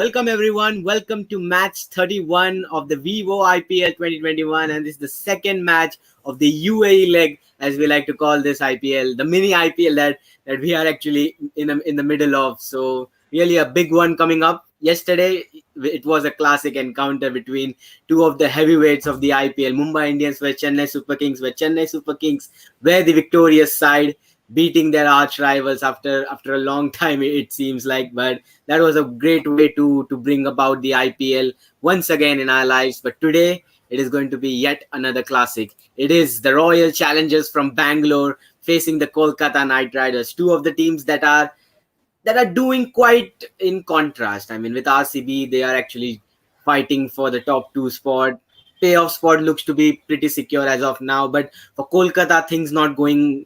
Welcome everyone. Welcome to match 31 of the VIVO IPL 2021, and this is the second match of the UAE leg, as we like to call this IPL, the mini IPL that we are actually in the middle of. So really a big one coming up. Yesterday it was a classic encounter between two of the heavyweights of the IPL. Mumbai Indians were Chennai Super Kings, were the victorious side, beating their arch rivals after a long time, it seems like. But that was a great way to bring about the IPL once again in our lives. But today it is going to be yet another classic. It is the Royal Challengers from Bangalore facing the Kolkata Knight Riders, two of the teams that are doing quite in contrast. I mean, with RCB, they are actually fighting for the top two spot. Playoff spot looks to be pretty secure as of now, but for Kolkata, things not going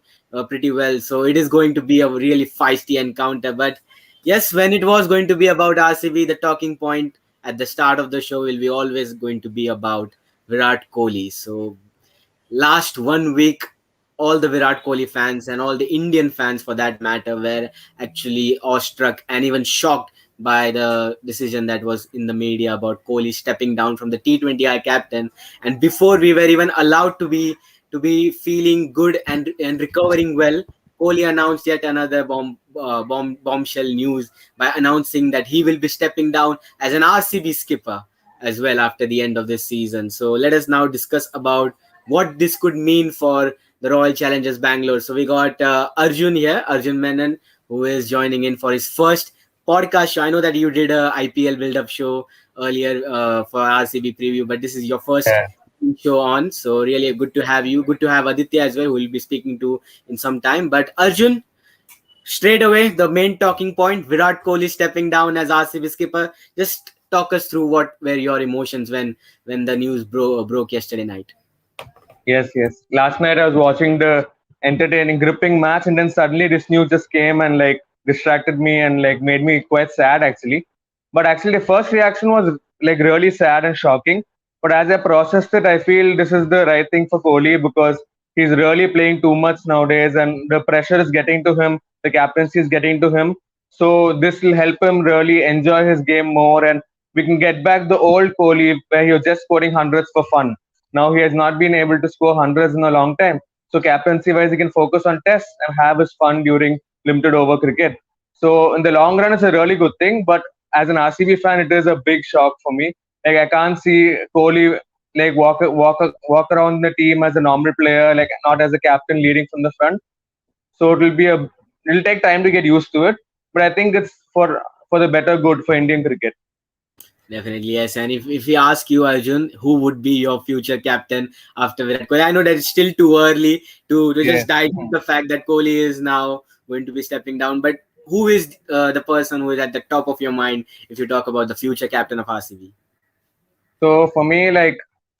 pretty well. So it is going to be a really feisty encounter. But yes, when it was going to be about RCB, the talking point at the start of the show will be always going to be about Virat Kohli. So last 1 week, all the Virat Kohli fans and all the Indian fans for that matter were actually awestruck and even shocked by the decision that was in the media about Kohli stepping down from the T20I captain. And before we were even allowed to be feeling good and recovering well, Kohli announced yet another bombshell news by announcing that he will be stepping down as an RCB skipper as well after the end of this season. So let us now discuss about what this could mean for the Royal Challengers Bangalore. So we got Arjun here, Arjun Menon, who is joining in for his first podcast show. I know that you did a IPL build-up show earlier for RCB preview, but this is your first Yeah. show on. So really good to have you. Good to have Aditya as well, who we'll be speaking to in some time. But Arjun, straight away, the main talking point, Virat Kohli stepping down as RCB skipper. Just talk us through what were your emotions when the news broke yesterday night. Yes, yes. Last night I was watching the entertaining, gripping match, and then suddenly this news just came and distracted me and made me quite sad actually. But actually, the first reaction was really sad and shocking. But as I processed it, I feel this is the right thing for Kohli because he's really playing too much nowadays, and the pressure is getting to him. The captaincy is getting to him. So this will help him really enjoy his game more, and we can get back the old Kohli where he was just scoring hundreds for fun. Now he has not been able to score hundreds in a long time. So captaincy wise, he can focus on tests and have his fun during limited over cricket. So in the long run, it's a really good thing. But as an RCB fan, it is a big shock for me. I can't see Kohli walk around the team as a normal player, not as a captain leading from the front. So it'll take time to get used to it. But I think it's for the better good for Indian cricket. Definitely, yes. And if we ask you, Arjun, who would be your future captain after Virat Kohli? I know that it's still too early to Yeah. just dive into the fact that Kohli is now going to be stepping down. But who is the person who is at the top of your mind if you talk about the future captain of RCB? So for me,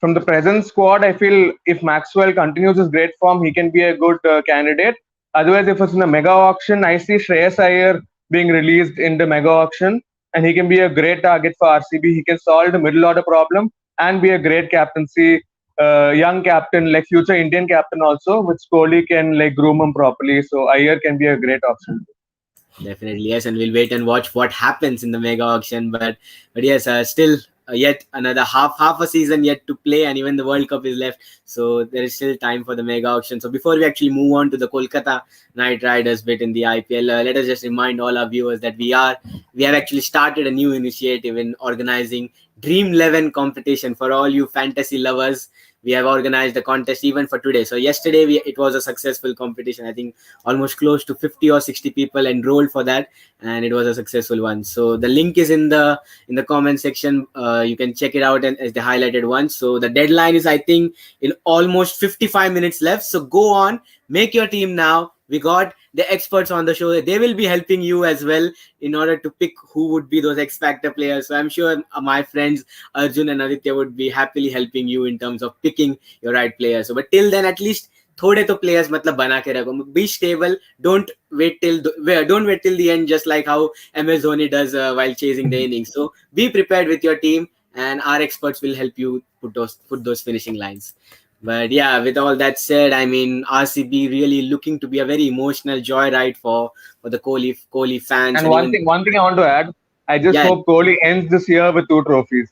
from the present squad, I feel if Maxwell continues his great form, he can be a good candidate. Otherwise, if it's in a mega auction, I see Shreyas Iyer being released in the mega auction, and he can be a great target for RCB. He can solve the middle order problem and be a great captaincy, young captain, like future Indian captain also, which Kohli can groom him properly. So Iyer can be a great option. Definitely, yes, and we'll wait and watch what happens in the mega auction. But yes, still yet another half a season yet to play, and even the World Cup is left, so there is still time for the mega auction. So before we actually move on to the Kolkata Knight Riders bit in the IPL, let us just remind all our viewers that we have actually started a new initiative in organizing Dream 11 competition for all you fantasy lovers. We have organized a contest even for today. So yesterday it was a successful competition. I think almost close to 50 or 60 people enrolled for that, and it was a successful one. So the link is in the comment section. You can check it out and as the highlighted one. So the deadline is, I think, in almost 55 minutes left. So go on, make your team now. We got the experts on the show. They will be helping you as well in order to pick who would be those X Factor players. So I'm sure my friends Arjun and Aditya would be happily helping you in terms of picking your right player. So but till then, at least थोड़े तो players मतलब बना के रखो. Be stable. Don't wait till the end, just like how MS Dhoni does while chasing the innings. So be prepared with your team, and our experts will help you put those finishing lines. But yeah, with all that said, I mean, RCB really looking to be a very emotional joyride for the Kohli fans. And one thing I want to add, I just Yeah, hope Kohli ends this year with two trophies,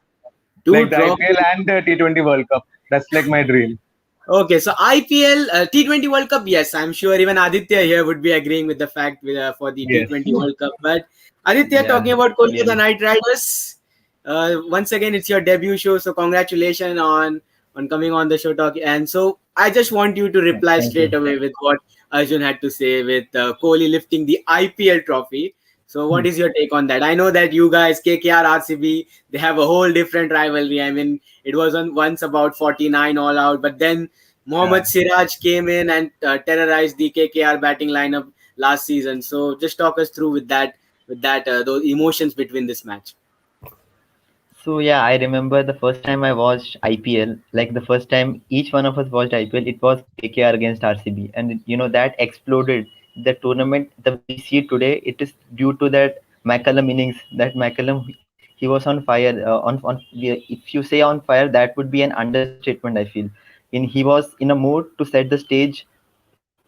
two like the IPL trophies. and the T20 World Cup. That's like my dream. Okay, so IPL T20 World Cup, yes, I'm sure even Aditya here would be agreeing with the fact for the Yes. T20 World Cup. But Aditya, Yeah, talking about Kolkata clearly. Knight Riders, once again it's your debut show, so congratulations on coming on the show talk. And so I just want you to reply Thank you. straight away with what Arjun had to say with Kohli lifting the IPL trophy. So what is your take on that? I know that you guys, KKR, RCB, they have a whole different rivalry. I mean, it was on once about 49 all out, but then Yeah. Mohammad Siraj came in and terrorized the KKR batting lineup last season. So just talk us through with that those emotions between this match. So yeah, I remember the first time I watched IPL, like the first time each one of us watched IPL, it was KKR against RCB, and that exploded. The tournament, the way we see it today, it is due to that McCallum innings. That McCallum, he was on fire. If you say on fire, that would be an understatement. I feel. He was in a mood to set the stage,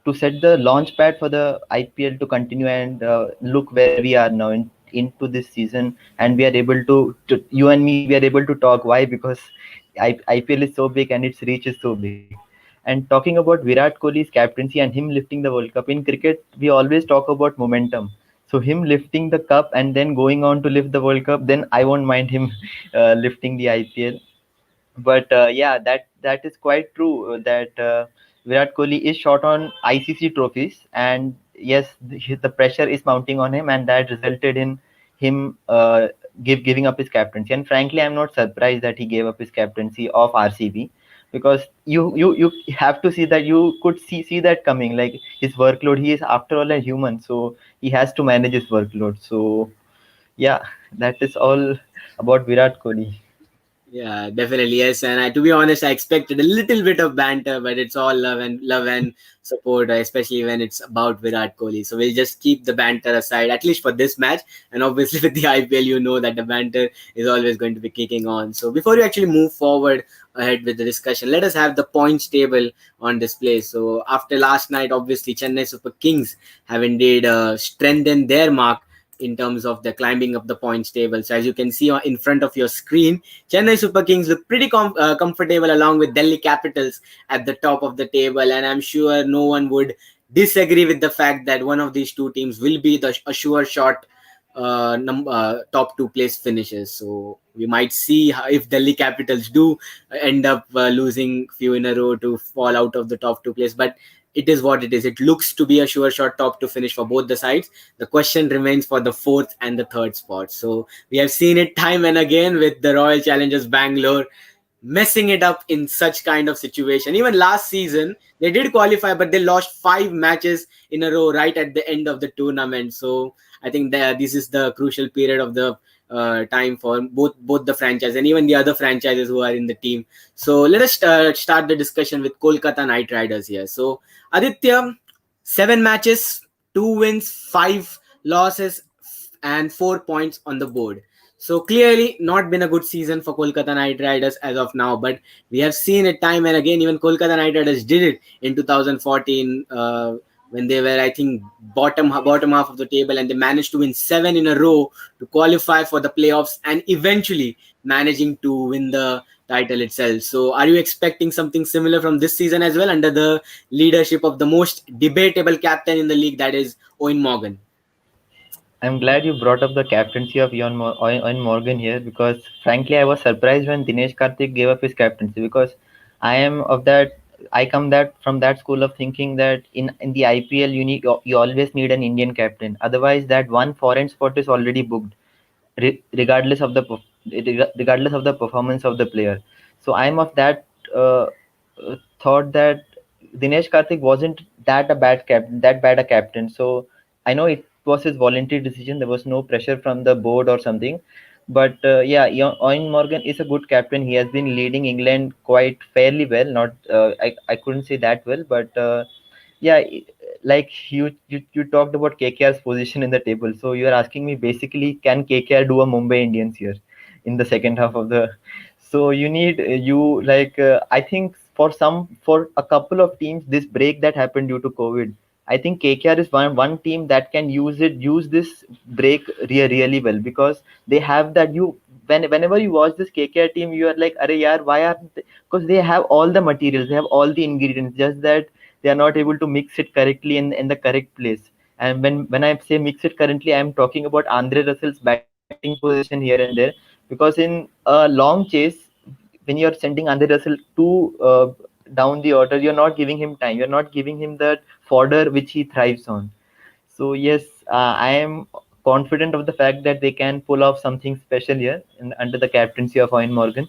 to set the launch pad for the IPL to continue and look where we are now into this season, and we are able to you and me, we are able to talk. Why? Because IPL is so big and its reach is so big. And talking about Virat Kohli's captaincy and him lifting the World Cup, in cricket we always talk about momentum. So him lifting the cup and then going on to lift the World Cup, then I won't mind him lifting the IPL. But yeah, that is quite true. That Virat Kohli is short on ICC trophies, and yes, the pressure is mounting on him, and that resulted in him giving up his captaincy. And frankly, I'm not surprised that he gave up his captaincy of RCB, because you have to see that, you could see that coming. Like his workload, he is after all a human, so he has to manage his workload. So yeah, that is all about Virat Kohli. Yeah, definitely yes. And to be honest, I expected a little bit of banter, but it's all love and support, especially when it's about Virat Kohli. So we'll just keep the banter aside, at least for this match. And obviously, with the IPL, you know that the banter is always going to be kicking on. So before we actually move forward ahead with the discussion, let us have the points table on display. So after last night, obviously, Chennai Super Kings have indeed strengthened their mark in terms of the climbing up the points table. So as you can see in front of your screen, Chennai Super Kings look pretty comfortable along with Delhi Capitals at the top of the table, and I'm sure no one would disagree with the fact that one of these two teams will be a sure shot top two place finishes. So we might see if Delhi Capitals do end up losing few in a row to fall out of the top two place, but it is what it is. It looks to be a sure shot top to finish for both the sides. The question remains for the fourth and the third spot. So we have seen it time and again with the Royal Challengers Bangalore messing it up in such kind of situation. Even last season, they did qualify, but they lost 5 matches in a row right at the end of the tournament. So I think that this is the crucial period of the time for both the franchise and even the other franchises who are in the team. So let us start the discussion with Kolkata Knight Riders here. So Aditya, 7 matches, 2 wins, 5 losses, and 4 points on the board. So clearly, not been a good season for Kolkata Knight Riders as of now. But we have seen it time and again. Even Kolkata Knight Riders did it in 2014 when they were, I think, bottom half of the table, and they managed to win 7 in a row to qualify for the playoffs, and eventually managing to win the title itself. So, are you expecting something similar from this season as well under the leadership of the most debatable captain in the league, that is Owen Morgan? I'm glad you brought up the captaincy of Ian Morgan here, because frankly I was surprised when Dinesh Karthik gave up his captaincy, because I am of that I come that from that school of thinking that in the IPL you always need an Indian captain, otherwise that one foreign spot is already booked, regardless of the regardless of the performance of the player. So I'm of that thought that Dinesh Karthik wasn't that bad a captain. So I know it was his voluntary decision. There was no pressure from the board or something. But yeah, Eoin Morgan is a good captain. He has been leading England quite fairly well. Not I couldn't say that well, but yeah, like you talked about KKR's position in the table. So you are asking me basically, can KKR do a Mumbai Indians here in the second half of the? So you need you like I think for a couple of teams, this break that happened due to COVID I think KKR is one team that can use this break really well, because they have that whenever you watch this KKR team, you are like, "Arey yaar, why are?" Because they have all the materials, they have all the ingredients, just that they are not able to mix it correctly in the correct place. And when I say mix it currently, I am talking about Andre Russell's batting position here and there, because in a long chase, when you're sending Andre Russell to down the order, you're not giving him time. You're not giving him that fodder which he thrives on. So yes, I am confident of the fact that they can pull off something special here under the captaincy of Owen Morgan.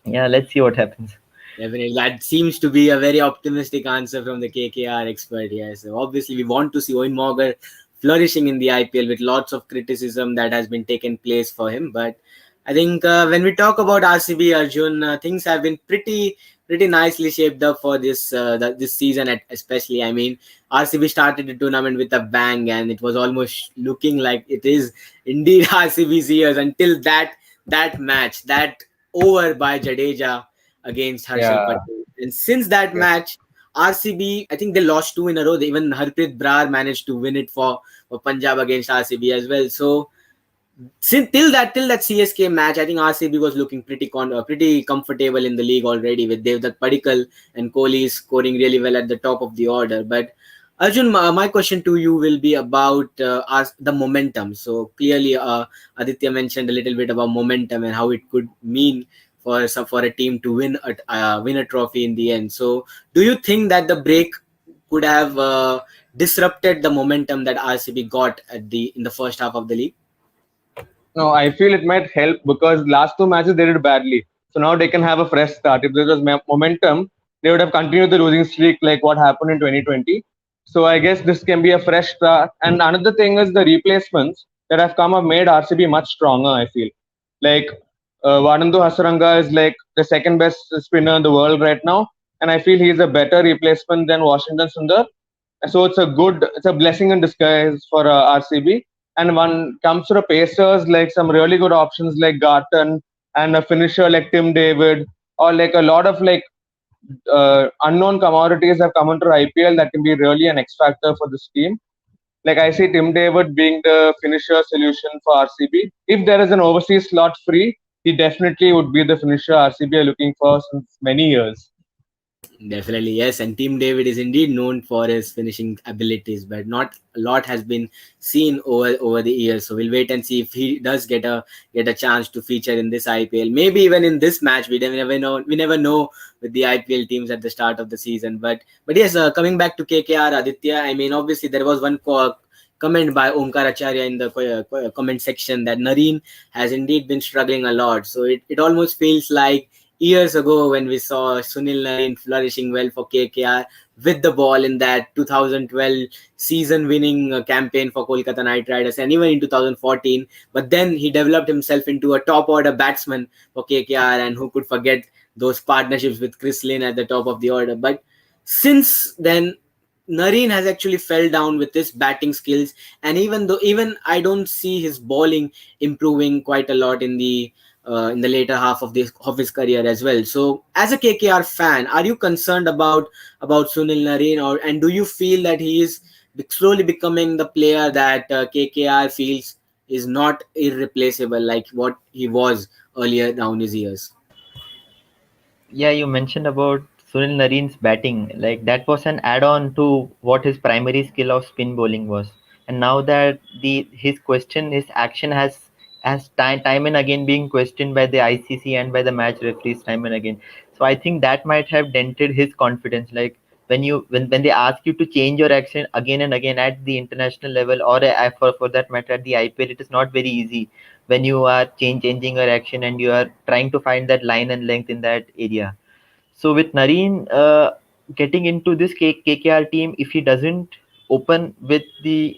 Yeah, let's see what happens. Definitely, that seems to be a very optimistic answer from the KKR expert here. So obviously, we want to see Owen Morgan flourishing in the IPL with lots of criticism that has been taken place for him. But I think when we talk about RCB, Arjun, things have been pretty nicely shaped up for this season. Especially, I mean, RCB started the tournament with a bang, and it was almost looking like it is indeed RCB's years until that match, that over by Jadeja against Harshal Yeah. Patel. And since that Yes. match, RCB, I think they lost two in a row. Even Harpreet Brar managed to win it for Punjab against RCB as well. So since till that CSK match, I think RCB was looking pretty comfortable in the league already, with Devdutt Padikkal and Kohli scoring really well at the top of the order. But Arjun, my question to you will be about the momentum. So clearly, Aditya mentioned a little bit about momentum and how it could mean for a team to win a trophy in the end. So, do you think that the break could have disrupted the momentum that RCB got in the first half of the league? No, I feel it might help because last two matches they did badly. So now they can have a fresh start. If there was momentum, they would have continued the losing streak like what happened in 2020. So I guess this can be a fresh start. And another thing is the replacements that have come have made RCB much stronger, I feel. Like Vadandu Hasaranga is like the second best spinner in the world right now. And I feel he's a better replacement than Washington Sundar. So it's a blessing in disguise for RCB. And when it comes to the Pacers, like some really good options like Garton and a finisher like Tim David, or like a lot of like unknown commodities have come into IPL that can be really an X factor for this team. Like I see Tim David being the finisher solution for RCB. If there is an overseas slot free, he definitely would be the finisher RCB are looking for since many years. Definitely, yes. And Team David is indeed known for his finishing abilities, but not a lot has been seen over the years. So we'll wait and see if he does get a chance to feature in this IPL. Maybe even in this match. We never know. We never know with the IPL teams at the start of the season. But yes, coming back to KKR, Aditya. I mean, obviously there was one comment by Omkar Acharya in the comment section that Nareen has indeed been struggling a lot. So it almost feels like years ago when we saw Sunil Narine flourishing well for KKR with the ball in that 2012 season winning campaign for Kolkata Knight Riders, and even in 2014. But then he developed himself into a top order batsman for KKR, and who could forget those partnerships with Chris Lynn at the top of the order. But since then, Nareen has actually fell down with his batting skills, and even I don't see his bowling improving quite a lot in the later half of his career as well. So, as a KKR fan, are you concerned about Sunil Nareen, and do you feel that he is slowly becoming the player that KKR feels is not irreplaceable like what he was earlier down his years? Yeah, you mentioned about Sunil Nareen's batting. Like that was an add-on to what his primary skill of spin bowling was. And now that his action has time and again being questioned by the ICC and by the match referees time and again. So I think that might have dented his confidence. Like when they ask you to change your action again and again at the international level, or for that matter at the IPL, it is not very easy when you are changing your action and you are trying to find that line and length in that area. So with Nareen getting into this KKR team, if he doesn't open with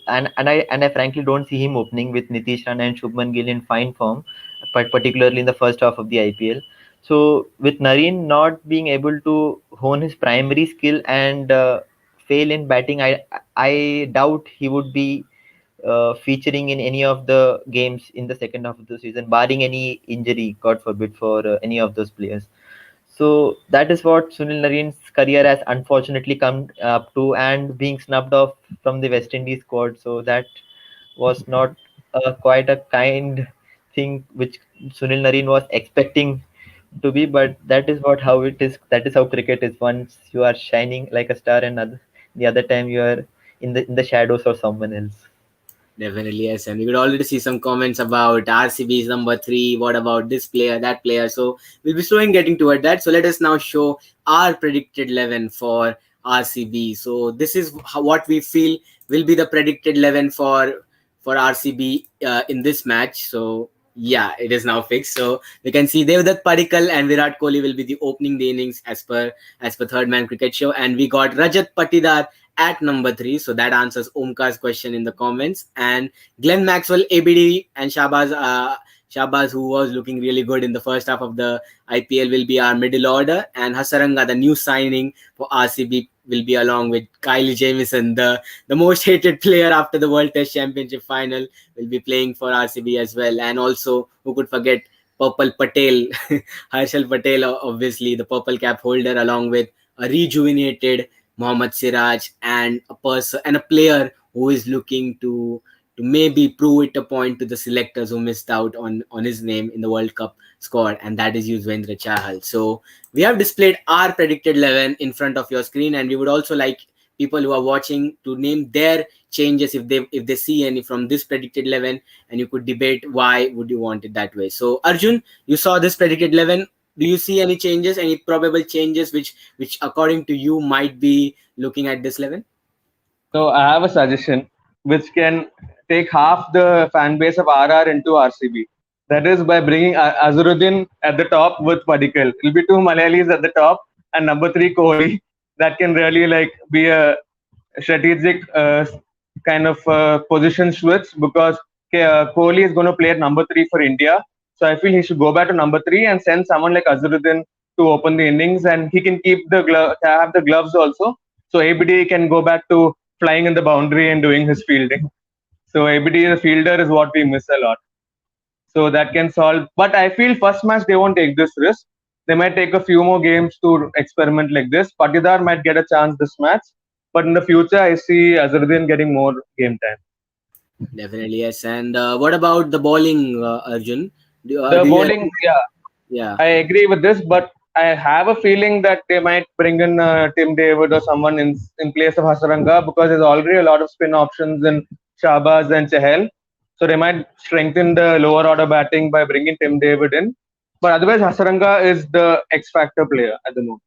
and I frankly don't see him opening with Nitish Rana and Shubman Gill in fine form, but particularly in the first half of the IPL. So with Nareen not being able to hone his primary skill and fail in batting, I doubt he would be featuring in any of the games in the second half of the season, barring any injury, God forbid, for any of those players. So that is what Sunil Narin's career has unfortunately come up to, and being snubbed off from the West Indies squad. So that was not quite a kind thing which Sunil Narine was expecting to be, but that is what how it is. That is how cricket is. Once you are shining like a star, and the other time you are in the shadows of someone else. Definitely, yes. And we could already see some comments about RCB's number three. What about this player, that player? So we'll be slowly getting toward that. So let us now show our predicted 11 for RCB. So this is what we feel will be the predicted 11 for RCB in this match. So yeah, it is now fixed. So we can see Devdutt Padikkal and Virat Kohli will be the opening the innings as per Third Man Cricket Show, and we got Rajat Patidar at number three. So that answers Omkar's question in the comments. And Glenn Maxwell, ABD, and Shabazz, who was looking really good in the first half of the IPL, will be our middle order. And Hasaranga, the new signing for RCB, will be along with Kyle Jamieson, the most hated player after the World Test Championship final, will be playing for RCB as well. And also, who could forget Purple Patel, Harshal Patel, obviously the purple cap holder, along with a rejuvenated Mohammad Siraj, and a person and a player who is looking to maybe prove it a point to the selectors who missed out on his name in the World Cup squad, and that is Yuzvendra Chahal. So we have displayed our predicted 11 in front of your screen, and we would also like people who are watching to name their changes if they see any from this predicted 11, and you could debate why would you want it that way. So Arjun, you saw this predicted 11. Do you see any changes, any probable changes which according to you might be looking at this 11? So I have a suggestion which can take half the fan base of RR into RCB. That is by bringing Azharuddin at the top with Padikkal. It'll be two Malayalis at the top and number three Kohli. That can really like be a strategic kind of position switch because Kohli is going to play at number three for India. So I feel he should go back to number three and send someone like Azharuddin to open the innings, and he can keep have the gloves also. So ABD can go back to flying in the boundary and doing his fielding. So ABD, the fielder, is what we miss a lot. So that can solve. But I feel first match they won't take this risk. They might take a few more games to experiment like this. Patidar might get a chance this match, but in the future I see Azharuddin getting more game time. Definitely, yes. And what about the bowling, Arjun? The Do you bowling, yeah, yeah. I agree with this, but I have a feeling that they might bring in Tim David or someone in place of Hasaranga because there's already a lot of spin options in Shabaz and Chahel. So they might strengthen the lower order batting by bringing Tim David in. But otherwise, Hasaranga is the X factor player at the moment.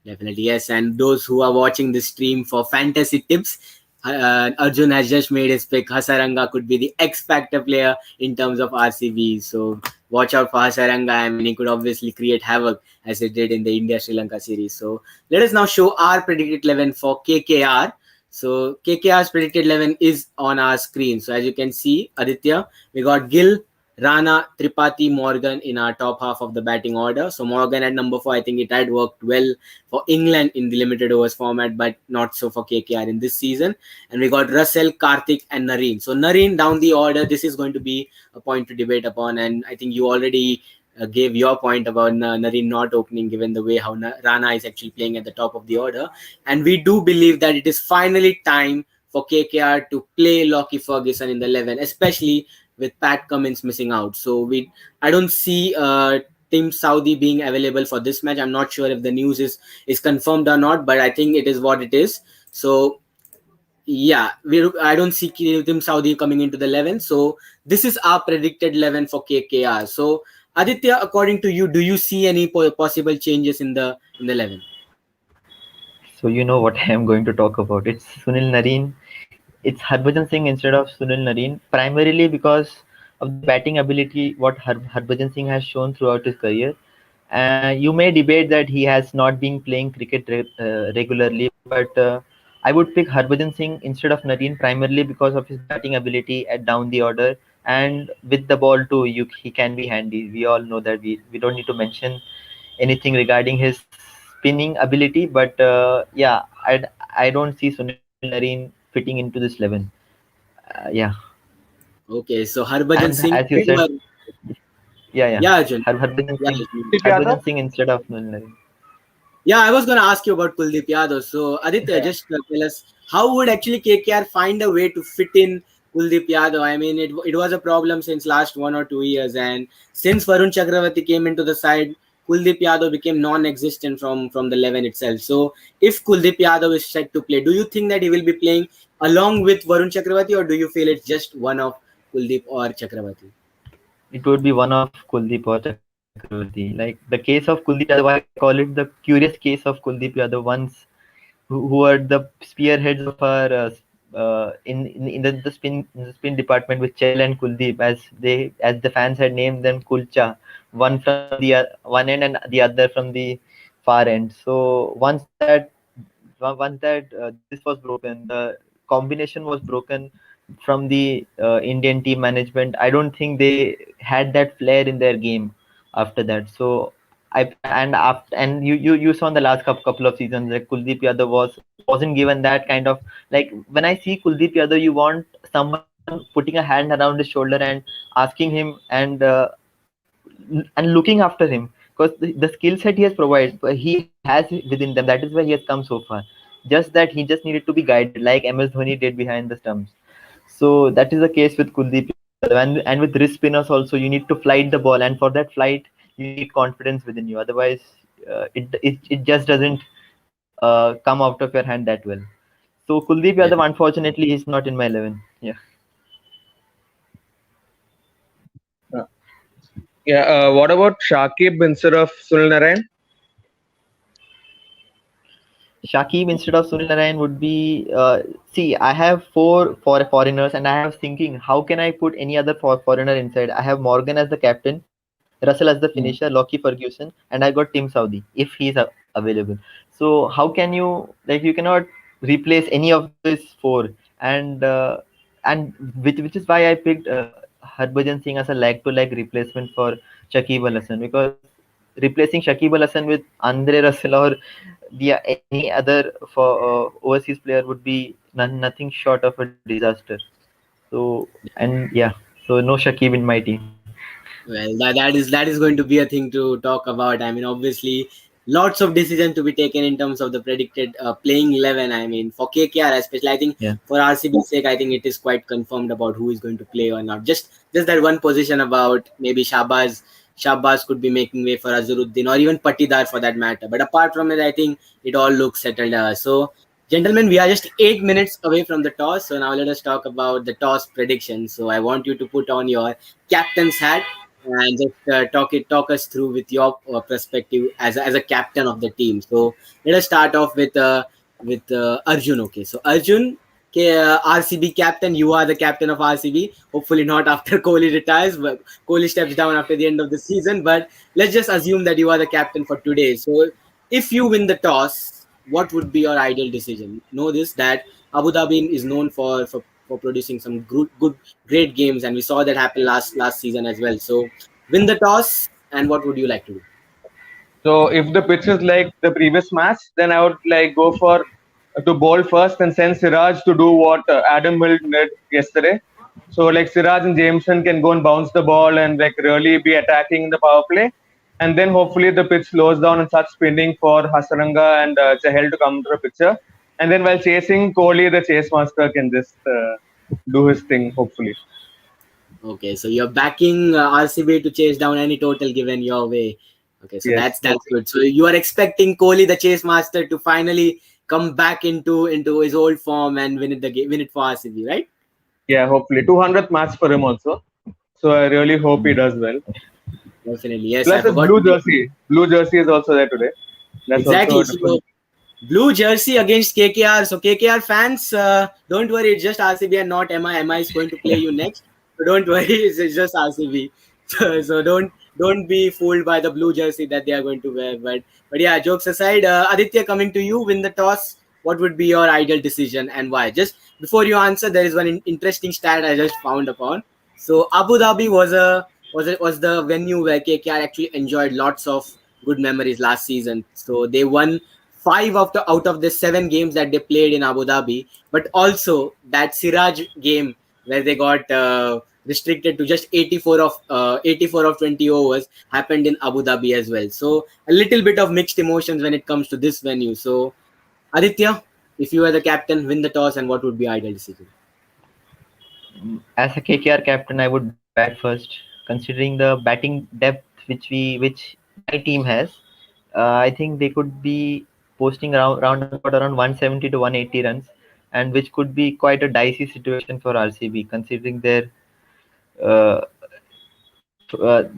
Definitely, yes. And those who are watching this stream for fantasy tips, Arjun has just made his pick. Hasaranga could be the X Factor player in terms of RCB. So watch out for Hasaranga. I mean, he could obviously create havoc as he did in the India Sri Lanka series. So let us now show our predicted 11 for KKR. So KKR's predicted 11 is on our screen. So as you can see, Aditya, we got Gill, Rana, Tripathi, Morgan in our top half of the batting order. So Morgan at number 4, I think it had worked well for England in the limited overs format, but not so for KKR in this season. And we got Russell, Karthik, and Nareen. So Nareen down the order, this is going to be a point to debate upon, and I think you already gave your point about Nareen not opening, given the way how Rana is actually playing at the top of the order. And we do believe that it is finally time for KKR to play Lockie Ferguson in the 11, especially with Pat Cummins missing out. So I don't see Tim Saudi being available for this match. I'm not sure if the news is confirmed or not, but I think it is what it is. So yeah, I don't see Tim Saudi coming into the 11. So this is our predicted 11 for KKR. So Aditya, according to you, do you see any possible changes in the 11? So you know what I am going to talk about. It's Sunil Narine. It's Harbhajan Singh instead of Sunil Narine, primarily because of the batting ability what Harbhajan Singh has shown throughout his career. You may debate that he has not been playing cricket regularly, but I would pick Harbhajan Singh instead of Nareen primarily because of his batting ability at down the order, and with the ball too. He can be handy. We all know that. We don't need to mention anything regarding his spinning ability, but yeah, I don't see Sunil Nareen fitting into this 11. Yeah, Okay, so Harbhajan and Singh as you said, over. Yeah, Arjun. Harbhajan Yeah, Singh. Arjun. Kuldeep Yadav? Harbhajan Singh instead of Narain. Yeah, I was going to ask you about Kuldeep Yadav. So, Aditya, Yeah. just tell us how would actually KKR find a way to fit in Kuldeep Yadav? I mean, it was a problem since last 1 or 2 years, and since Varun Chakravarti came into the side, Kuldeep Yadav became non-existent from the 11 itself. So, if Kuldeep Yadav is set to play, do you think that he will be playing along with Varun Chakravarti, or do you feel it's just one of Kuldeep or Chakravarti? It would be one of Kuldeep or Chakravarti. Like the case of Kuldeep Yadav, I call it the curious case of Kuldeep Yadav. Once who are the spearheads of our in the spin department with Chell and Kuldeep, as the fans had named them Kulcha, one from the one end and the other from the far end. So once that this was broken, the combination was broken from the Indian team management. I don't think they had that flair in their game after that. So you saw in the last couple of seasons that Kuldeep Yadav wasn't given that kind of, like, when I see Kuldeep Yadav, you want someone putting a hand around his shoulder and asking him and looking after him, because the skill set he has within them, that is why he has come so far. Just that he just needed to be guided like MS Dhoni did behind the stumps. So that is the case with Kuldeep Yadav, and with wrist spinners also, you need to flight the ball, and for that flight you need confidence within you. Otherwise, it just doesn't come out of your hand that well. So Kuldeep Yadav, unfortunately, is not in my 11. Yeah. Yeah. What about Shakib instead of Sunil Narayan? Shakib instead of Sunil Narayan would be. See, I have four foreigners, and I was thinking, how can I put any other foreigner inside? I have Morgan as the captain, Russell as the finisher, Lockie Ferguson, and I got Tim Saudi if he's available. So how can you, like, you cannot replace any of these four, and which is why I picked Harbhajan Singh as a leg to leg replacement for Shakib Al Hasan, because replacing Shakib Al Hasan with Andre Russell or any other for overseas player would be nothing short of a disaster. So, and yeah, so no Shakib in my team. Well, that is going to be a thing to talk about. I mean, obviously, lots of decisions to be taken in terms of the predicted playing 11. I mean, for KKR especially, I think Yeah. for RCB's sake, I think it is quite confirmed about who is going to play or not. Just that one position about maybe Shabazz could be making way for Azharuddin or even Patidar for that matter. But apart from it, I think it all looks settled. So, gentlemen, we are just 8 minutes away from the toss. So now let us talk about the toss prediction. So I want you to put on your captain's hat and just talk us through with your perspective as a captain of the team. So let us start off with Arjun. Okay, so Arjun, okay, RCB captain. You are the captain of RCB. Hopefully not after Kohli retires, but Kohli steps down after the end of the season. But let's just assume that you are the captain for today. So if you win the toss, what would be your ideal decision? Know this, that Abu Dhabi is known for producing some good great games, and we saw that happen last season as well. So win the toss, and what would you like to do? So if the pitch is like the previous match, then I would like go for to bowl first and send Siraj to do what Adam Hill did yesterday. So like Siraj and Jameson can go and bounce the ball and like really be attacking in the power play, and then hopefully the pitch slows down and starts spinning for Hasaranga and Chahel to come to the picture. And then while chasing Kohli, the chase master can just do his thing. Hopefully, Okay, so you're backing RCB to chase down any total given your way. Okay, so yes, that's good. So you are expecting Kohli, the chase master, to finally come back into his old form and win it for RCB, right? yeah, hopefully 200th match for him also. So I really hope he does well. Definitely, yes. I Plus his forgot to blue mention. jersey. Blue jersey is also there today. That's also Exactly. a different. So blue jersey against KKR. So KKR fans, don't worry. It's just RCB and not MI. MI is going to play you next. So don't worry. It's just RCB. So don't be fooled by the blue jersey that they are going to wear. But yeah, jokes aside, Aditya, coming to you, win the toss. What would be your ideal decision and why? Just before you answer, there is one interesting stat I just found upon. So Abu Dhabi was the venue where KKR actually enjoyed lots of good memories last season. So they won five out of the 7 games that they played in Abu Dhabi, but also that Siraj game where they got restricted to just 84 of 20 overs happened in Abu Dhabi as well. So a little bit of mixed emotions when it comes to this venue. So Aditya, if you were the captain, win the toss, and what would be ideal decision? As a KKR captain, I would bat first, considering the batting depth which my team has. I think they could be posting round about around 170 to 180 runs, and which could be quite a dicey situation for RCB, considering their uh, their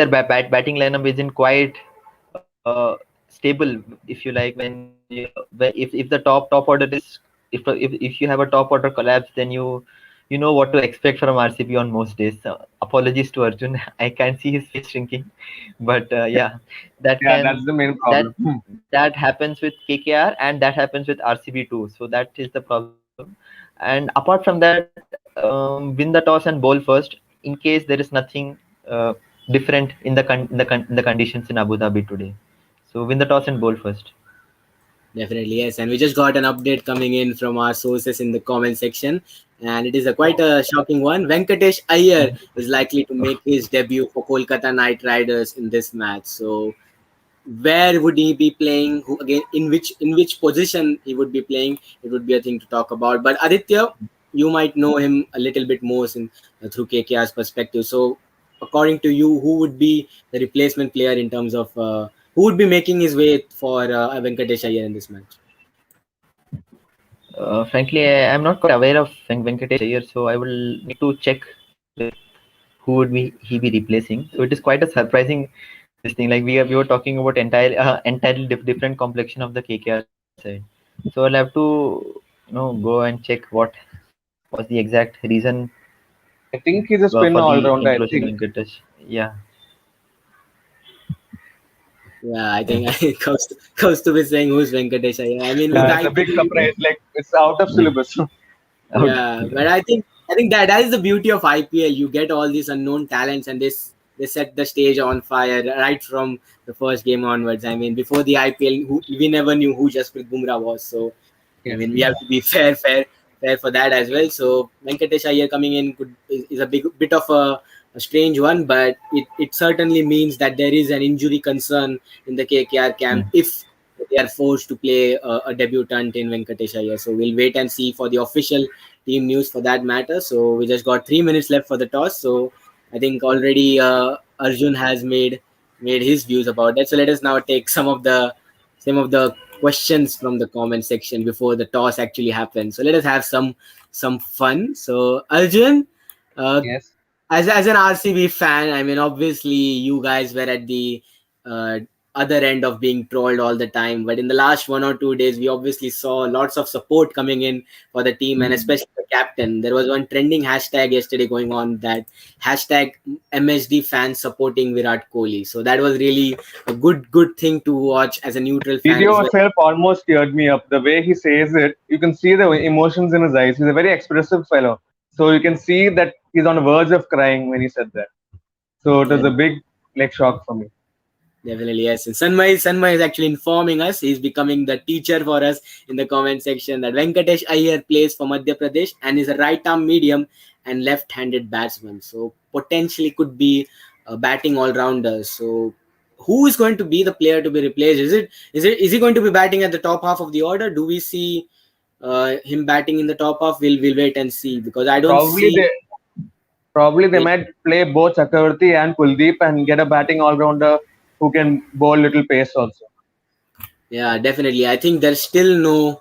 batting lineup isn't quite stable. If you like, if the top order is, if you have a top order collapse, then you know what to expect from RCB on most days. Apologies to Arjun, I can see his face shrinking, but yeah, that Yeah, that's can the main that problem. that happens with KKR and that happens with RCB too. So that is the problem. And apart from that, win the toss and bowl first in case there is nothing uh, different in the conditions in Abu Dhabi today. So win the toss and bowl first. Definitely, yes. And we just got an update coming in from our sources in the comment section. And it is a quite a shocking one. Venkatesh Iyer is likely to make his debut for Kolkata Knight Riders in this match. So where would he be playing? Who again? In which position he would be playing? It would be a thing to talk about. But Aditya, you might know him a little bit more through KKR's perspective. So, according to you, who would be the replacement player in terms of who would be making his way for Venkatesh Iyer in this match? Frankly, I'm not quite aware of Venkatesh Iyer, so I will need to check with who would be he be replacing. So it is quite a surprising this thing. Like we were talking about entirely different complexion of the KKR side. So I'll have to go and check what was the exact reason I think he's a spin for all the rounder. I inclusion of think. Venkatesh. Yeah. Yeah, I think Kaustuv is saying who's Venkatesh Iyer. I mean, with Yeah, it's a big IPL, surprise. Like it's out of Yeah. syllabus. Out. yeah, but I think that is the beauty of IPL. You get all these unknown talents, and they set the stage on fire right from the first game onwards. I mean, before the IPL, we never knew who Jasprit Bumrah was. So I Yes. mean, we have to be fair for that as well. So Venkatesh Iyer coming in is a big bit of a strange one, but it certainly means that there is an injury concern in the KKR camp Mm. if they are forced to play a debutant in Venkatesh Iyer. So we'll wait and see for the official team news for that matter. So we just got 3 minutes left for the toss. So I think already Arjun has made his views about that. So let us now take some of the questions from the comment section before the toss actually happens. So let us have some fun. So Arjun, uh, Yes. as an RCB fan, I mean, obviously you guys were at the uh, other end of being trolled all the time. But in the last 1 or 2 days, we obviously saw lots of support coming in for the team and especially the captain. There was one trending hashtag yesterday going on, that hashtag MSD fans supporting Virat Kohli. So that was really a good thing to watch as a neutral fan Video as well. itself almost teared me up. The way he says it, you can see the emotions in his eyes. He's a very expressive fellow. So you can see that he's on the verge of crying when he said that. So it Yeah, was a big like shock for me. definitely, yes. And Sanmay is actually informing us. He's becoming the teacher for us in the comment section that Venkatesh Iyer plays for Madhya Pradesh and is a right-arm medium and left-handed batsman. So potentially could be a batting all-rounder. So who is going to be the player to be replaced? Is he going to be batting at the top half of the order? Do we see him batting in the top half? We'll wait and see, because I don't Probably see. they probably they might play both Chakravarti and Kuldeep and get a batting all rounder who can bowl little pace also. Yeah, definitely. I think there's still no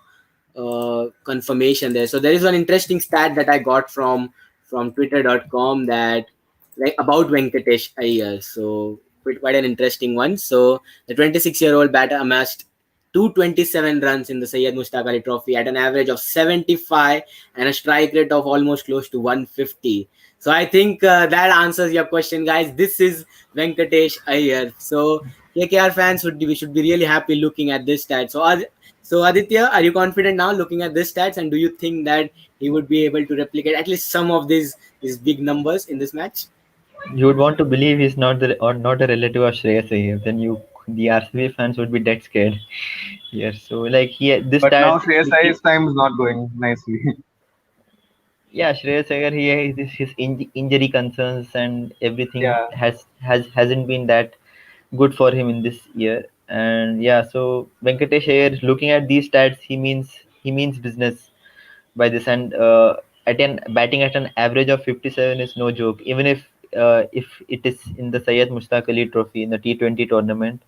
confirmation there. So there is one interesting stat that I got from twitter.com, that like about Venkatesh Iyer. So quite an interesting one. So the 26-year-old batter amassed 227 runs in the Syed Mushtaq Ali Trophy at an average of 75 and a strike rate of almost close to 150. So I think that answers your question, guys. This is Venkatesh Iyer. So KKR fans we should be really happy looking at this stat. So Aditya, are you confident now looking at this stats, and do you think that he would be able to replicate at least some of these big numbers in this match? You would want to believe he's not a relative of Shreyas Iyer. Then the RCB fans would be dead scared. Yes. So like this But now stat. Shreyas Iyer's time is not going nicely. yeah, Shreyas Iyer, his injury concerns and everything Yeah, hasn't been that good for him in this year. And yeah, so Venkatesh Iyer, looking at these stats, he means business by this. And at an batting at an average of 57 is no joke. Even if it is in the Syed Mushtaq Ali Trophy in the T20 tournament,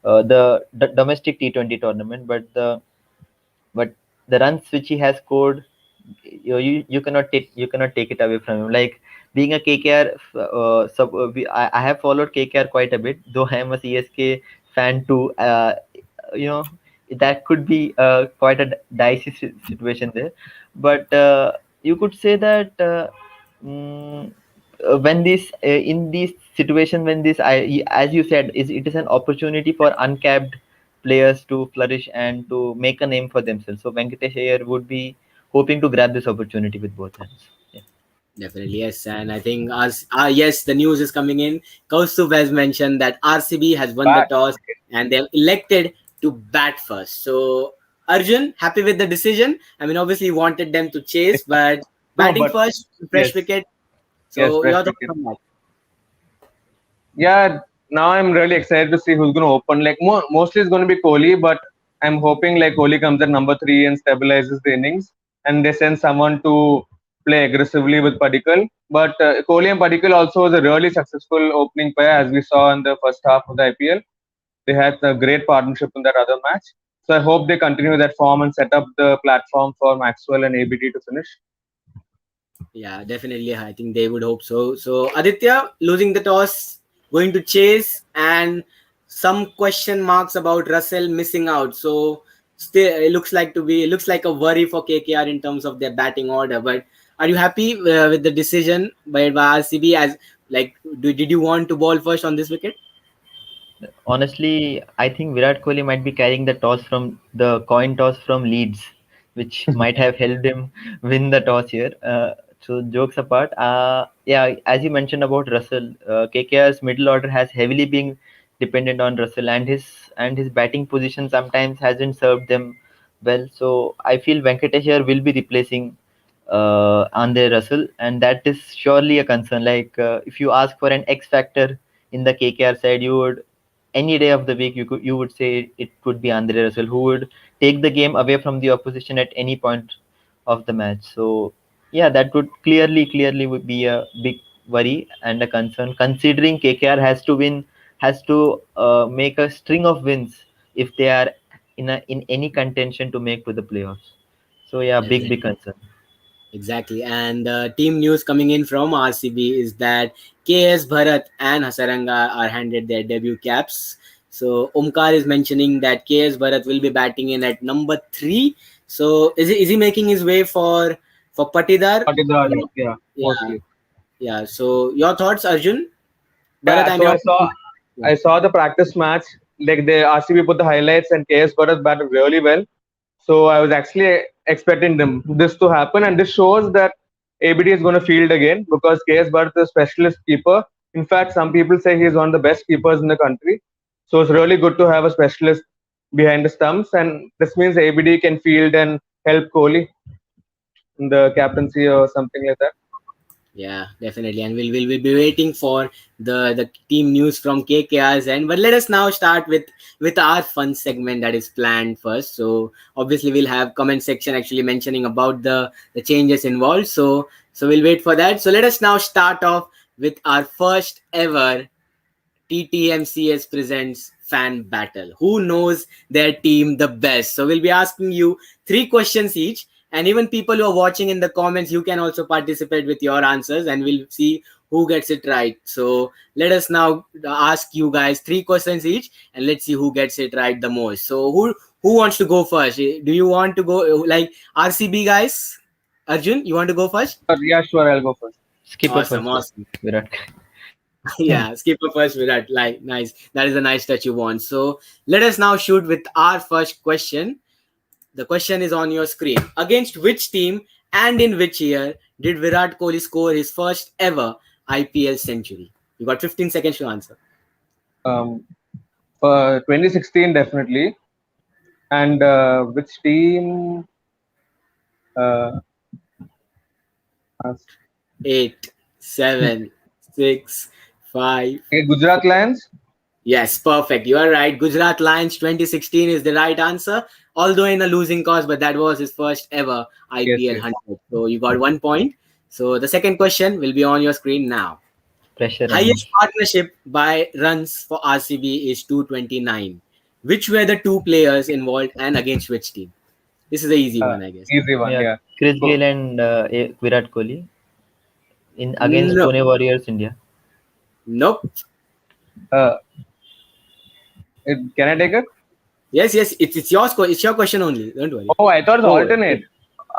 the domestic T20 tournament, but the runs which he has scored, you cannot take it away from him. Like being a KKR, I have followed KKR quite a bit, though I am a CSK fan too. You know that could be quite a dicey situation there, but you could say that mm, when this in this situation, when this as you said, is it is an opportunity for uncapped players to flourish and to make a name for themselves. So Venkatesh Iyer would be hoping to grab this opportunity with both hands. Yeah. Definitely, yes. And I think as yes, the news is coming in. Kaustubh has mentioned that RCB has won the but toss and they've elected to bat first. So Arjun, happy with the decision. I mean, obviously you wanted them to chase, but no, batting but first, fresh yes, wicket. yes, So fresh your thoughts wicket. on that? Yeah, now I'm really excited to see who's going to open. Like mostly it's going to be Kohli, but I'm hoping like Kohli comes at number three and stabilizes the innings, and they send someone to play aggressively with Padikkal. But Kohli and Padikkal also was a really successful opening pair, as we saw in the first half of the IPL. They had a great partnership in that other match. So I hope they continue that form and set up the platform for Maxwell and ABD to finish. Yeah, definitely. I think they would hope so. So Aditya losing the toss, going to chase, and some question marks about Russell missing out. So still, it looks like a worry for KKR in terms of their batting order. But are you happy with the decision by RCB? As like, did you want to ball first on this wicket? Honestly, I think Virat Kohli might be carrying the toss from the coin toss from Leeds, which might have helped him win the toss here. So jokes apart, yeah, as you mentioned about Russell, KKR's middle order has heavily been dependent on Russell, and his batting position sometimes hasn't served them well. So I feel Venkatesh here will be replacing Andre Russell, and that is surely a concern. Like if you ask for an X factor in the KKR side, you would any day of the week you would say it could be Andre Russell who would take the game away from the opposition at any point of the match. So yeah, that would clearly would be a big worry and a concern, considering KKR has to make a string of wins if they are in any contention to make to the playoffs. So yeah, big concern. Exactly. And team news coming in from RCB is that KS Bharat and Hasaranga are handed their debut caps. So Omkar is mentioning that KS Bharat will be batting in at number 3. So is he making his way for Patidar? Patidar, yeah, Yeah, mostly. yeah. So your thoughts, Arjun? Bharat, Yeah, I so mean, I saw the practice match. Like the RCB put the highlights and KS Bharat batted really well. So I was actually expecting this to happen, and this shows that ABD is going to field again because KS Bharat is a specialist keeper. In fact, some people say he's one of the best keepers in the country. So it's really good to have a specialist behind the stumps, and this means ABD can field and help Kohli in the captaincy or something like that. yeah, definitely, and we'll be waiting for the team news from KKR's end. But let us now start with our fun segment that is planned first. So obviously we'll have comment section actually mentioning about the changes involved. So we'll wait for that. So let us now start off with our first ever TTMCS presents fan battle. Who knows their team the best? So we'll be asking you 3 questions each, and even people who are watching in the comments, you can also participate with your answers, and we'll see who gets it right. So let us now ask you guys 3 questions each, and let's see who gets it right the most. So who wants to go first? Do you want to go like RCB guys? Arjun, you want to go first? Yeah, sure, I'll go first. Skipper Awesome, first, awesome. Virat. Yeah, skipper first, Virat. Like, nice. That is a nice touch you want. So let us now shoot with our first question. The question is on your screen. Against which team and in which year did Virat Kohli score his first ever IPL century? You got 15 seconds to answer. Um, for 2016, definitely. And, which team? Uh, 8, 7, 6, 5. Okay, Gujarat Lions. Yes, perfect. You are right. Gujarat Lions 2016 is the right answer. Although in a losing cause, but that was his first ever Yes, IPL yes. 100. So you got 1 point. So the second question will be on your screen now. Pressure on Highest me. partnership by runs for RCB is 229. Which were the two players involved and against which team? This is the easy Uh, one, I guess. Easy one, Yeah, yeah. Chris Go. Gayle and Virat Kohli in against No. Pune Warriors India. Nope. Uh, can I take it? Yes, yes. It's your it's your question only. Don't worry. Oh, I thought it's Oh, alternate.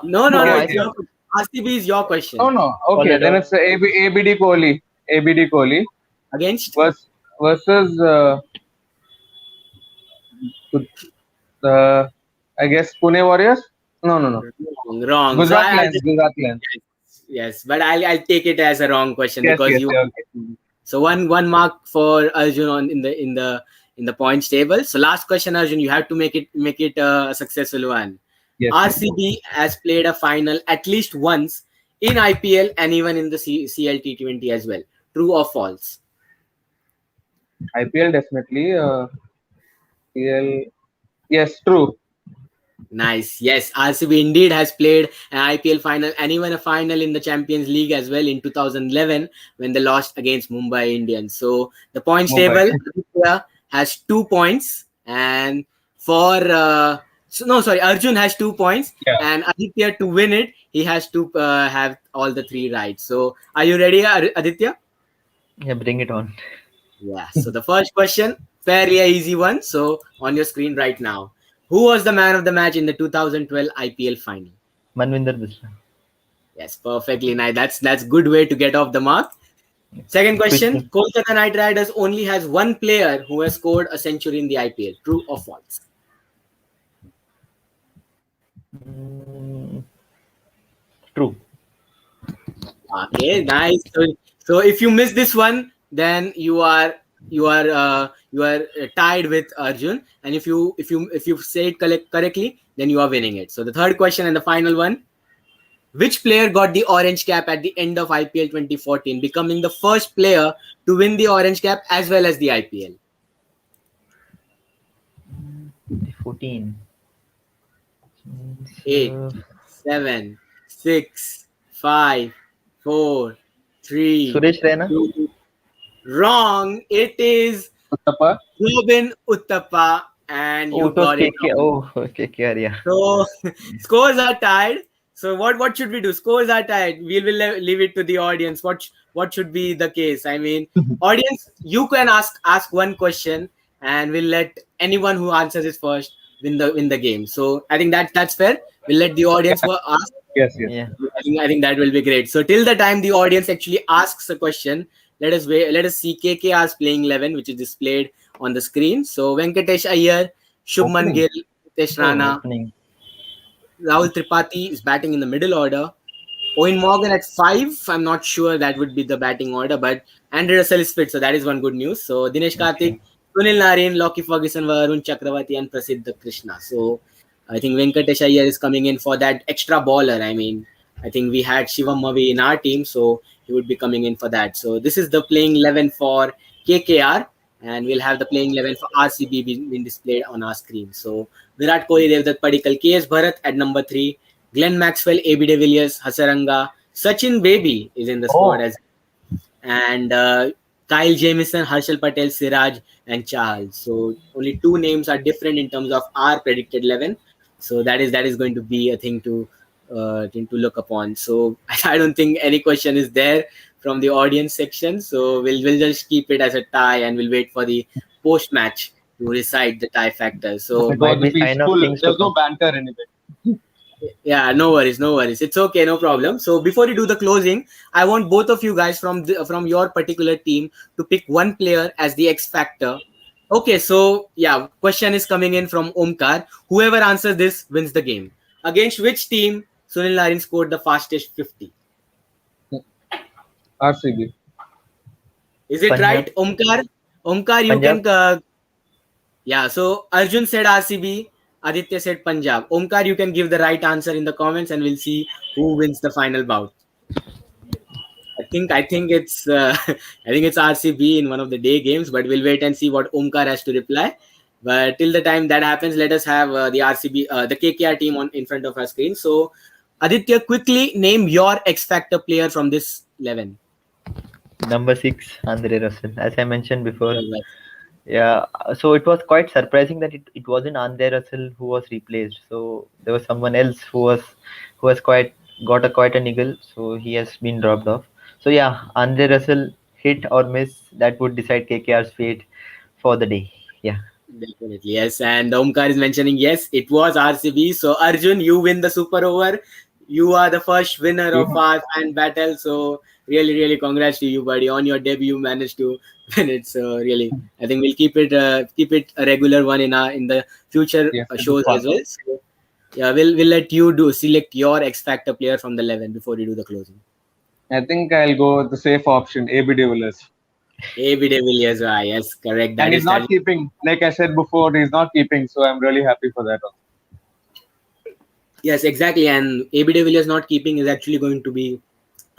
No, no, no, no. Okay, I It's okay. your thought RCB is your Oh question. no. all Okay, then along. it's ABD Kohli. ABD Kohli Against? versus uh, I guess Pune Warriors. No, no, no. Wrong, wrong. So Gujarat I'll Lions. just Gujarat Lions. yes, but I'll take it as a wrong question Yes, because yes, you. yeah, okay. So one mark for Arjun on in the points table. So last question, Arjun, you have to make it a successful one. Yes, yes. RCB has played a final at least once in IPL and even in the CLT20 as well. True or false? IPL definitely. PL. Yes, true. Nice. Yes, RCB indeed has played an IPL final and even a final in the Champions League as well in 2011 when they lost against Mumbai Indians. So the points Mumbai. table, Aditya has 2 points, and for no, sorry, Arjun has 2 points, Yeah. and Aditya, to win it, he has to have all the three right. So are you ready, Aditya? Yeah, bring it on. Yeah. So the first question, fairly a easy one. So on your screen right now, who was the man of the match in the 2012 IPL final? Manvinder Bisla. Yes, perfectly nice. That's good way to get off the mark. Second Quick question, thing. Kolkata Knight Riders only has one player who has scored a century in the IPL. True or false? Mm, true. Okay, nice. So if you miss this one, then you are tied with Arjun, and if you say it correctly, then you are winning it. So the third question and the final one: which player got the orange cap at the end of IPL 2014, becoming the first player to win the orange cap as well as the IPL? 14. 8, So, 7, 6, 5, 4, 3, Suresh Raina. 2. Wrong. It is Uttapa. Robin Uttappa, and Oh, you it was got it KK. wrong. Oh, KKR. Yeah. So scores are tied. So what should we do? Scores are tied. We will leave it to the audience. What should be the case? I mean, audience, you can ask one question, and we'll let anyone who answers it first win the game. So I think that's fair. We'll let the audience ask. Yes, yes. Yeah. I think that will be great. So till the time the audience actually asks a question, let us wait. Let us see KKR's playing 11, which is displayed on the screen. So Venkatesh Iyer, Shubman Opening. Gill, Hitesh Oh, Rana, opening. Rahul Tripathi is batting in the middle order. Owen Morgan at 5. I'm not sure that would be the batting order, but Andre Russell is fit, so that is one good news. So Dinesh Okay. Karthik, Sunil Narine, Lockie Ferguson, Varun Chakravarti, and Prasiddha Krishna. So I think Venkatesh Iyer is coming in for that extra baller. I mean, I think we had Shivam Mavi in our team, so he would be coming in for that. So this is the playing 11 for KKR, and we'll have the playing 11 for RCB being displayed on our screen. So Virat Kohli, Devdutt Padikkal, KS Bharat at number 3, Glenn Maxwell, AB de Villiers, Hasaranga, Sachin Baby is in the squad Oh, as, and Kyle Jamieson, Harshal Patel, Siraj, and Chahal. So only two names are different in terms of our predicted 11. So that is going to be a thing to look upon. So I don't think any question is there from the audience section. So we'll just keep it as a tie, and we'll wait for the post match to decide the tie factor. So It was might be sign of peaceful. things to There's no come. banter anyway. yeah, no worries, no worries. It's okay, no problem. So before you do the closing, I want both of you guys from your particular team to pick one player as the X factor. Okay, so yeah, question is coming in from Omkar. Whoever answers this wins the game. Against which team Sunil Narin scored the fastest 50? RCB. Is it Punjab. right, Omkar? Omkar, you Punjab. can. Yeah, so Arjun said RCB, Aditya said Punjab. Omkar, you can give the right answer in the comments, and we'll see who wins the final bout. I think it's I think it's RCB in one of the day games, but we'll wait and see what Omkar has to reply. But till the time that happens, let us have the RCB, the KKR team on in front of our screen. So, Aditya, quickly name your X Factor player from this 11. Number 6, Andre Russell. As I mentioned before, Well, yeah. So it was quite surprising that it wasn't Andre Russell who was replaced. So there was someone else who was quite a niggle. So he has been dropped off. So yeah, Andre Russell hit or miss, that would decide KKR's fate for the day. Yeah. Definitely, yes. And Omkar is mentioning, yes, it was RCB. So, Arjun, you win the super over. You are the first winner of our fan battle. So, really, really congrats to you, buddy. On your debut, you managed to win it. So, really, I think we'll keep it a regular one in the future Yes, it was shows fun. as well. So, yeah, we'll let you select your X Factor player from the 11 before you do the closing. I think I'll go with the safe option, AB de Villiers. AB de Villiers, yes, correct. And he's That not is keeping, like I said before, he's not keeping. So I'm really happy for that. yes, exactly. And AB de Villiers not keeping is actually going to be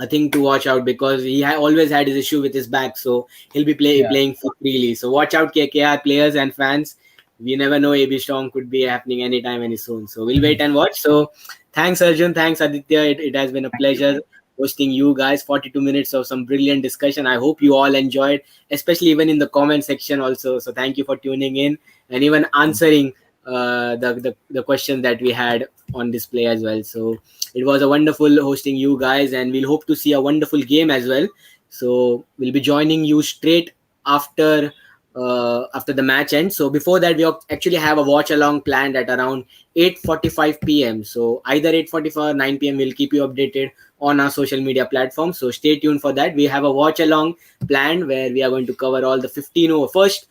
a thing to watch out because he always had his issue with his back, so he'll be Yeah. playing freely. So watch out, KKR players and fans. We never know, AB Strong could be happening anytime, any soon. So we'll wait and watch. So thanks, Arjun. Thanks, Aditya. It has been a Thank you. pleasure hosting you guys. 42 minutes of some brilliant discussion. I hope you all enjoyed, especially even in the comment section also. So thank you for tuning in and even answering the question that we had on display as well. So it was a wonderful hosting you guys, and we'll hope to see a wonderful game as well. So we'll be joining you straight after the match ends. So before that, we actually have a watch along planned at around 8:45 p.m. So either 8:45 or 9 p.m. We'll keep you updated on our social media platforms. So stay tuned for that. We have a watch along planned where we are going to cover all the 15 overs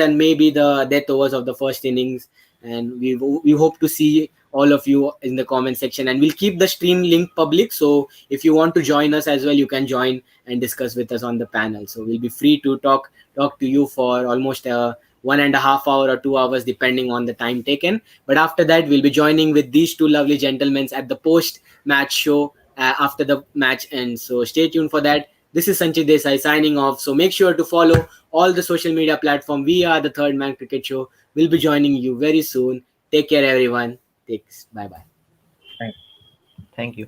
and maybe the death overs of the first innings. And we hope to see all of you in the comment section, and we'll keep the stream link public. So if you want to join us as well, you can join and discuss with us on the panel. So we'll be free to talk to you for almost 1.5 hours or 2 hours depending on the time taken. But after that, we'll be joining with these two lovely gentlemen at the post match show after the match ends. So stay tuned for that. This is Sanchit Desai signing off. So make sure to follow all the social media platform. We are the Third Man Cricket Show. We'll be joining you very soon. Take care, everyone. Thanks. Bye bye. Thank you. Thank you.